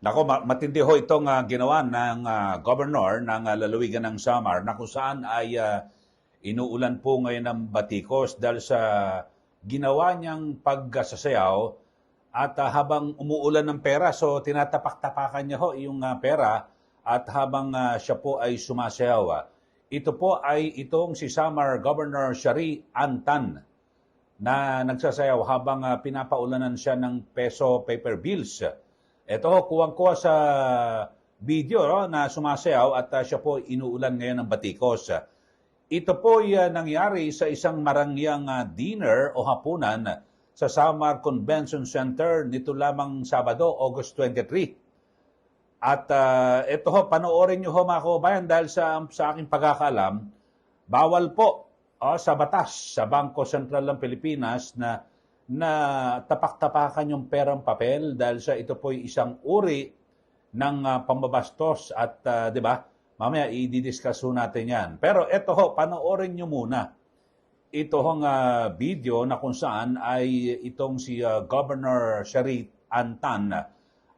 Nako, matindi ho itong ginawa ng governor ng lalawigan ng Samar na kung saan ay inuulan po ngayon ng batikos dahil sa ginawa niyang pagsasayaw at habang umuulan ng pera, so tinatapak-tapakan niya ho yung pera at habang siya po ay sumasayaw. Ito po ay itong si Samar Governor Shari Antan na nagsasayaw habang pinapaulanan siya ng peso paper bills. Ito ho, kuwang-kuwa sa video na sumasayaw at siya po inuulan ngayon ng batikos. Ito po nangyari sa isang marangyang dinner o hapunan sa Samar Convention Center nito lamang Sabado, August 23. At ito ho, panoorin nyo ho mga kababayan dahil sa aking pagkakaalam, bawal po sa batas sa Bangko Sentral ng Pilipinas na tapak-tapakan yung perang papel dahil sa ito po ay isang uri ng pambabastos at 'di ba? Mamaya i-discuss natin 'yan. Pero ito ho, panoorin niyo muna. Ito hong video na kung saan ay itong si Governor Shari Antan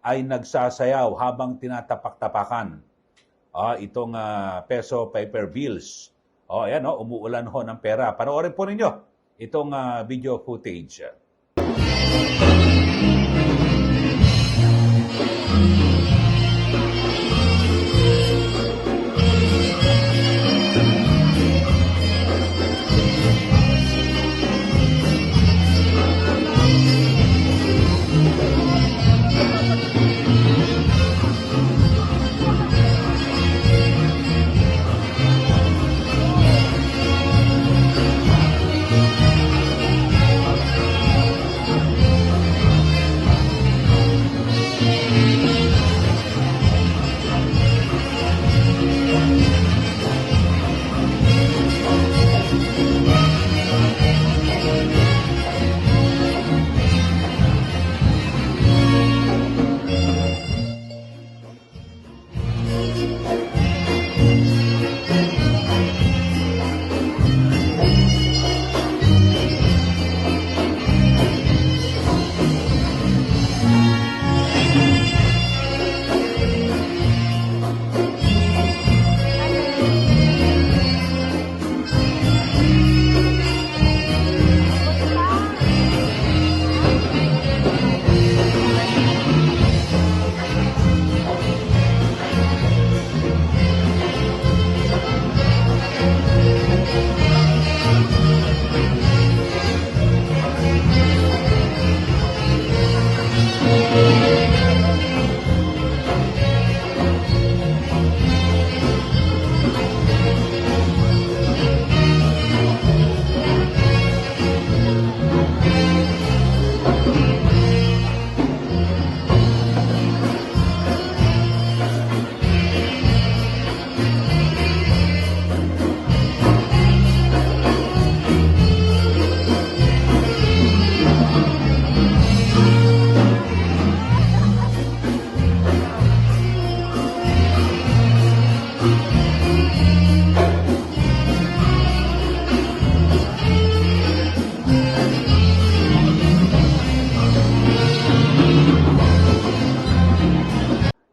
ay nagsasayaw habang tinatapak-tapakan itong peso paper bills. Ayan umuulan ho ng pera. Panoorin po ninyo itong video footage.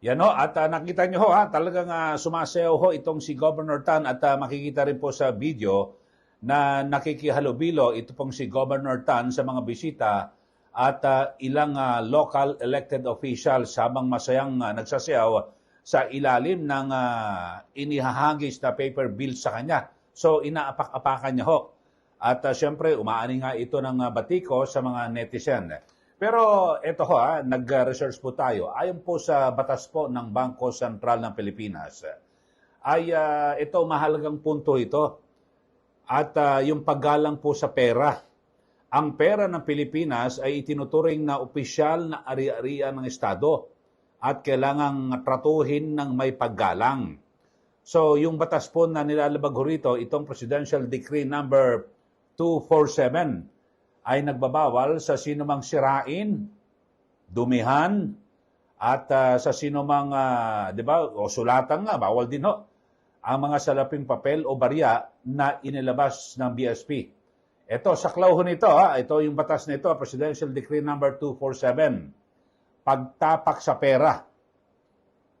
Yan ho, at nakita nyo ho, talagang sumasayaw ho itong si Governor Tan at makikita rin po sa video na nakikihalubilo ito pong si Governor Tan sa mga bisita at ilang local elected officials habang masayang nagsasayaw sa ilalim ng inihahagis na paper bill sa kanya. So inaapak-apakan niya ho. At syempre umaani nga ito ng batiko sa mga netizen. Pero ito ho, nag-research po tayo. Ayon po sa batas po ng Bangko Sentral ng Pilipinas, ay ito mahalagang punto ito. At yung paggalang po sa pera. Ang pera ng Pilipinas ay itinuturing na opisyal na ari-arian ng Estado at kailangang tratuhin ng may paggalang. So yung batas po na nilalabag ho rito, itong Presidential Decree number 247, ay nagbabawal sa sinumang sirain, dumihan, at sa sinumang, di ba, o sulatan nga, bawal din ho, ang mga salaping papel o barya na inilabas ng BSP. Ito, saklaw ho nito, ito yung batas nito, Presidential Decree number 247, pagtapak sa pera.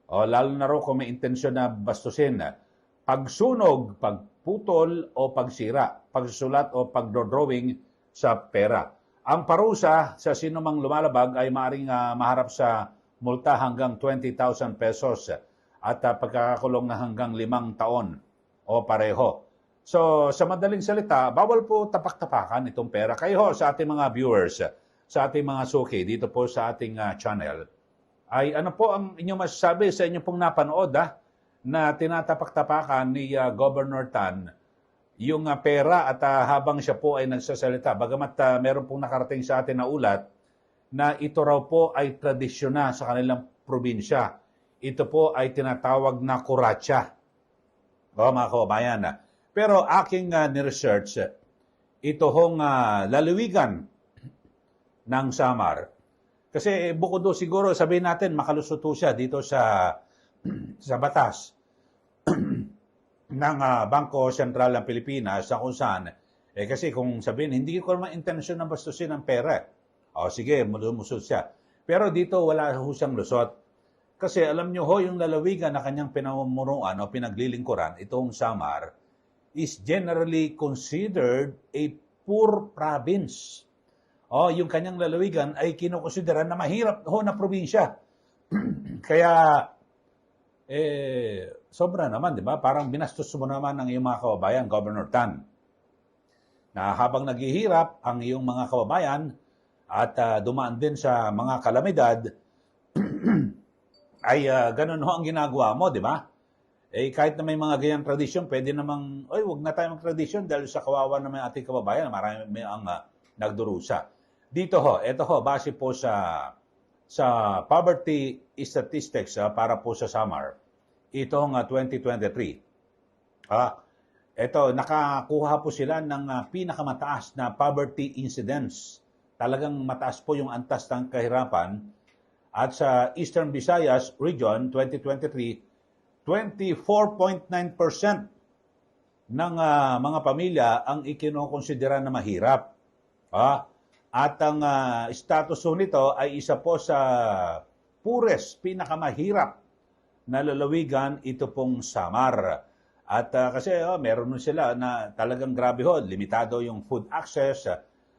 O, lalo na raw kung may intensyon na bastusin. Pagsunog, pagputol o pagsira, pagsusulat o pagdodrawing sa pera. Ang parusa sa sinumang lumalabag ay maaaring maharap sa multa hanggang 20,000 pesos at pagkakakulong na hanggang 5 taon o pareho. So, sa madaling salita, bawal po tapak-tapakan itong pera. Kayo sa ating mga viewers, sa ating mga suki dito po sa ating channel, ay ano po ang inyong masasabi sa inyong pong napanood na tinatapak-tapakan ni Governor Tan yung pera at habang siya po ay nagsasalita. Bagamat meron pong nakarating sa atin na ulat na ito raw po ay tradisyon na sa kanilang probinsya. Ito po ay tinatawag na kuratsa. O mga kababayan. Pero aking ni-research, ito hong lalawigan ng Samar. Kasi bukod do siguro sabihin natin makalusot siya dito sa batas ng Bangko Sentral ng Pilipinas sa kung saan, kasi kung sabihin, hindi ko naman intensyon na bastusin ang pera. O sige, lumusot siya. Pero dito wala ho siyang lusot. Kasi alam nyo ho, yung lalawigan na kanyang pinamumunuan o pinaglilingkuran, itong Samar, is generally considered a poor province. O, yung kanyang lalawigan ay kinukonsidera na mahirap ho na probinsya. Kaya, sobra naman, di ba? Parang binastos mo naman ng iyong mga kababayan, Governor Tan. Na habang naghihirap ang iyong mga kababayan at dumaan din sa mga kalamidad, ay ganun ho ang ginagawa mo, di ba? Kahit na may mga ganyang tradisyon, pwede namang, wag na tayo mag-tradisyon dahil sa kawawa naman ating kababayan, marami ang nagdurusa. Dito ho, ito ho, base po sa poverty statistics para po sa Samar, itong 2023. Ito, nakakuha po sila ng pinakamataas na poverty incidence. Talagang mataas po yung antas ng kahirapan. At sa Eastern Visayas Region 2023, 24.9% ng mga pamilya ang ikinokonsidera na mahirap. At ang status nito ay isa po sa poorest, pinakamahirap na lalawigan, ito pong Samar. At kasi meron nun sila na talagang grabe ho, limitado yung food access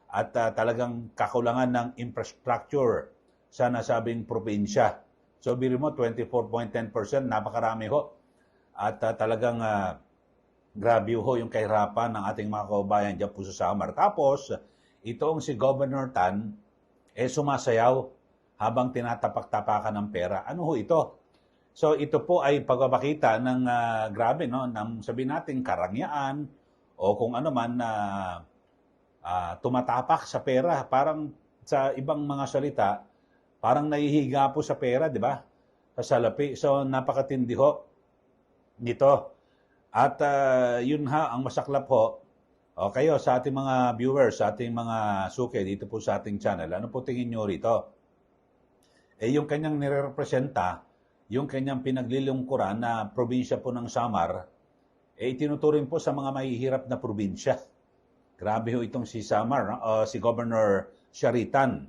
at talagang kakulangan ng infrastructure sa nasabing probinsya. So, biro mo, 24.10%, napakarami ho. At talagang grabe ho yung kahirapan ng ating mga kababayan dyan po sa Samar. Tapos, itong si Governor Tan, sumasayaw habang tinatapak-tapakan ng pera. Ano ho ito? So, ito po ay pagpapakita ng grabe, no? Ng sabihin natin, karangyaan o kung ano man na tumatapak sa pera. Parang sa ibang mga salita, parang nahihiga po sa pera, di ba? Sa salapi. So, napakatindi ho nito. At yun ang masaklap ho. O kayo, sa ating mga viewers, sa ating mga suke dito po sa ating channel, ano po tingin nyo rito? Yung kanyang nire-representa, yung kanyang pinaglilingkuran na probinsya po ng Samar, itinuturing po sa mga mahihirap na probinsya. Grabe ho itong si Samar, si Governor Sharitan.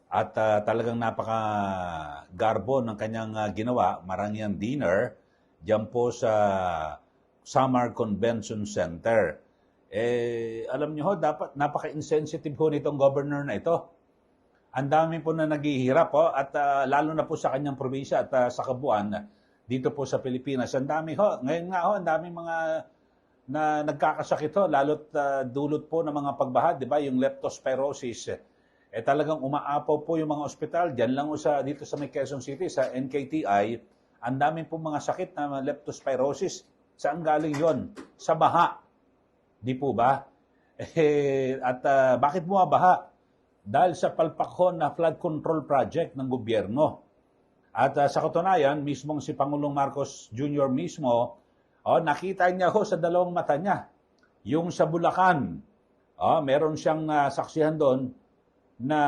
At talagang napaka-garbo ng kanyang ginawa, marangyang dinner, dyan po sa Samar Convention Center. Alam nyo ho, dapat napaka-insensitive ho nitong governor na ito. Ang dami po na naghihirap ho, at lalo na po sa kanyang probinsya at sa kabuuan, dito po sa Pilipinas. Ang dami ho, ngayon nga ho, ang dami mga na nagkakasakit ho, lalo't dulot po ng mga pagbaha, di ba, yung leptospirosis. Talagang umaapaw po yung mga ospital. Diyan lang dito sa may Quezon City, sa NKTI, ang dami po mga sakit na leptospirosis. Saan galing yon? Sa baha. Di po ba? At bakit bumabaha? Dahil sa palpakhon na flood control project ng gobyerno. At sa katunayan, mismong si Pangulong Marcos Jr. mismo, nakita niya ho sa dalawang mata niya. Yung sa Bulacan, meron siyang saksihan doon na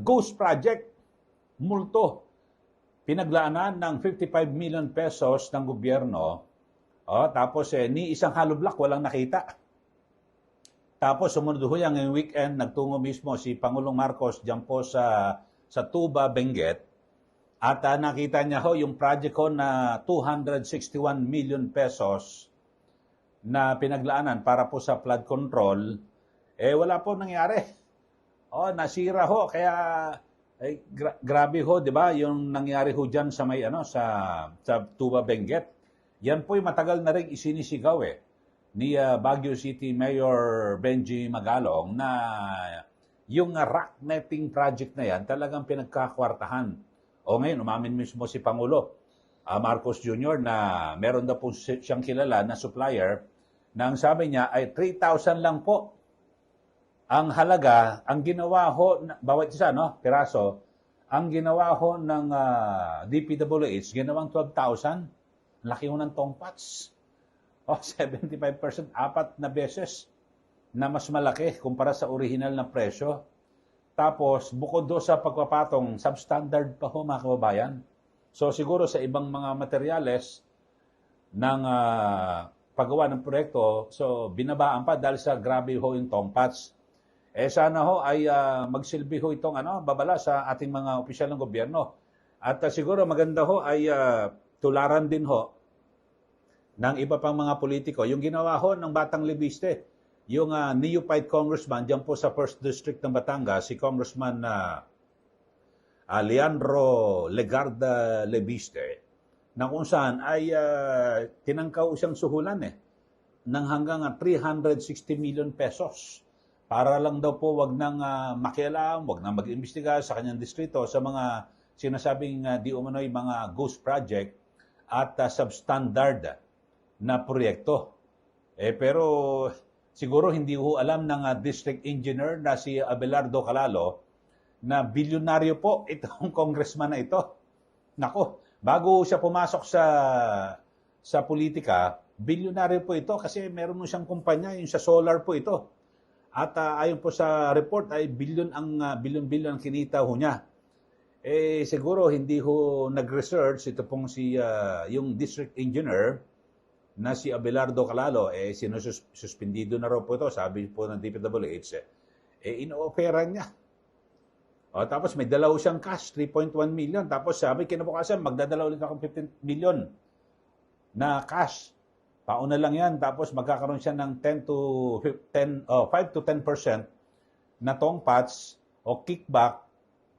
ghost project, multo. Pinaglaanan ng 55 million pesos ng gobyerno. Tapos ni isang hollow block walang nakita. Tapos sumunod ho yan ngayong weekend, nagtungo mismo si Pangulong Marcos dyan po sa Tuba, Benguet. At nakita niya ho yung project ko na 261 million pesos na pinaglaanan para po sa flood control, wala po nangyari. Nasira ho. Kaya, grabe ho, di ba? Yung nangyari ho dyan sa may, sa Tuba Benguet. Yan po'y matagal na rin isinisigaw ni Baguio City Mayor Benji Magalong na yung rock netting project na yan talagang pinagkakwartahan. Ngayon, umamin mismo si Pangulo Marcos Jr. na meron na po siyang kilala na supplier na ang sabi niya ay 3,000 lang po ang halaga. Ang ginawa ho, bawat isa, piraso, ang ginawa ho ng DPWH, ginawang 12,000. Laki ho ng tongpats. 75%, 4 na beses na mas malaki kumpara sa original na presyo. Tapos, bukod do sa pagpapatong, substandard pa ho mga kababayan. So, siguro sa ibang mga materyales ng paggawa ng proyekto, so binabaan pa dahil sa grabe ho yung tongpats. Sana ho ay magsilbi ho itong babala sa ating mga opisyal ng gobyerno. At siguro maganda ho ay tularan din ho ng iba pang mga politiko. Yung ginawa ho ng Batang Lebiste, yung neophyte congressman dyan po sa 1st District ng Batangas, si Congressman Leandro Legarda Lebiste, na kung saan ay tinangkaw siyang suhulan ng hanggang 360 million pesos para lang daw po wag nang makialam, wag nang mag-imbestiga sa kanyang distrito sa mga sinasabing di umano'y mga ghost project at substandard na proyekto. Pero siguro hindi ho alam ng district engineer na si Abelardo Calalo na bilyonaryo po itong congressman na ito. Nako, bago siya pumasok sa politika, bilyonaryo po ito kasi meron mo siyang kumpanya, yung sa solar po ito. At ayon po sa report ay bilyon ang kinita ho niya. Siguro hindi ho nag-research ito pong yung district engineer na si Abelardo Calalo, sinususpendido na raw po ito, sabi po ng DPWH, ino-opera niya. Tapos may dalaw siyang cash, 3.1 million. Tapos sabi, kinabukasan, magdadala ulit akong 15 million na cash. Pauna lang yan. Tapos magkakaroon siya ng 5 to 10% na tongpats o kickback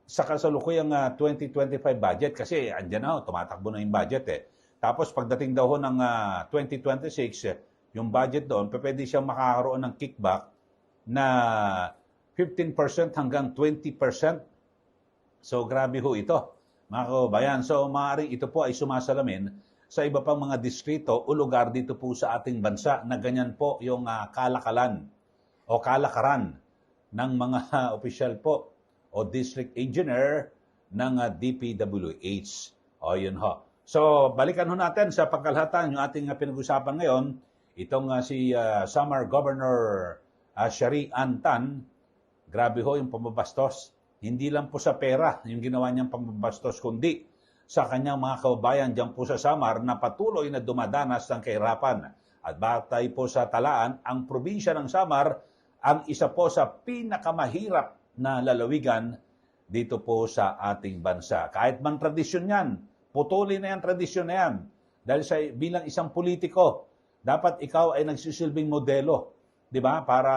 sa kasalukuyang 2025 budget. Kasi andyan na, tumatakbo na yung budget Tapos pagdating daw ho ng 2026, yung budget doon, pwede siyang makakaroon ng kickback na 15% hanggang 20%. So grabe ho ito, mga kababayan. So maaaring ito po ay sumasalamin sa iba pang mga distrito o lugar dito po sa ating bansa na ganyan po yung kalakalan o kalakaran ng mga opisyal po o district engineer ng DPWH. Yun ho. So, balikan ho natin sa pagkalahatan yung ating pinag-usapan ngayon, itong si Samar Governor Shari Antan. Grabe ho yung pambabastos. Hindi lang po sa pera yung ginawa niyang pambabastos, kundi sa kanyang mga kababayan dyan po sa Samar na patuloy na dumadanas ng kahirapan. At batay po sa talaan, ang probinsya ng Samar ang isa po sa pinakamahirap na lalawigan dito po sa ating bansa. Kahit man tradisyon yan, putulin na yan, tradisyon na yan. Dahil bilang isang politiko, dapat ikaw ay nagsisilbing modelo, di ba? Para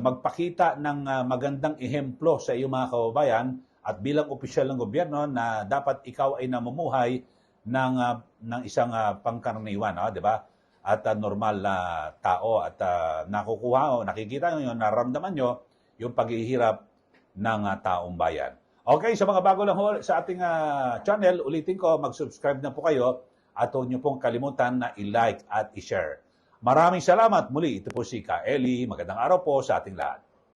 magpakita ng magandang ehemplo sa iyong mga kababayan at bilang opisyal ng gobyerno na dapat ikaw ay namumuhay ng isang pangkaraniwan, di ba? At normal na tao at nakukuha o nakikita nyo, naramdaman nyo yung paghihirap ng taong bayan. Okay, sa mga bago lang sa ating channel, ulitin ko, mag-subscribe na po kayo at huwag niyo pong kalimutan na i-like at i-share. Maraming salamat muli. Ito po si Ka Eli. Magandang araw po sa ating lahat.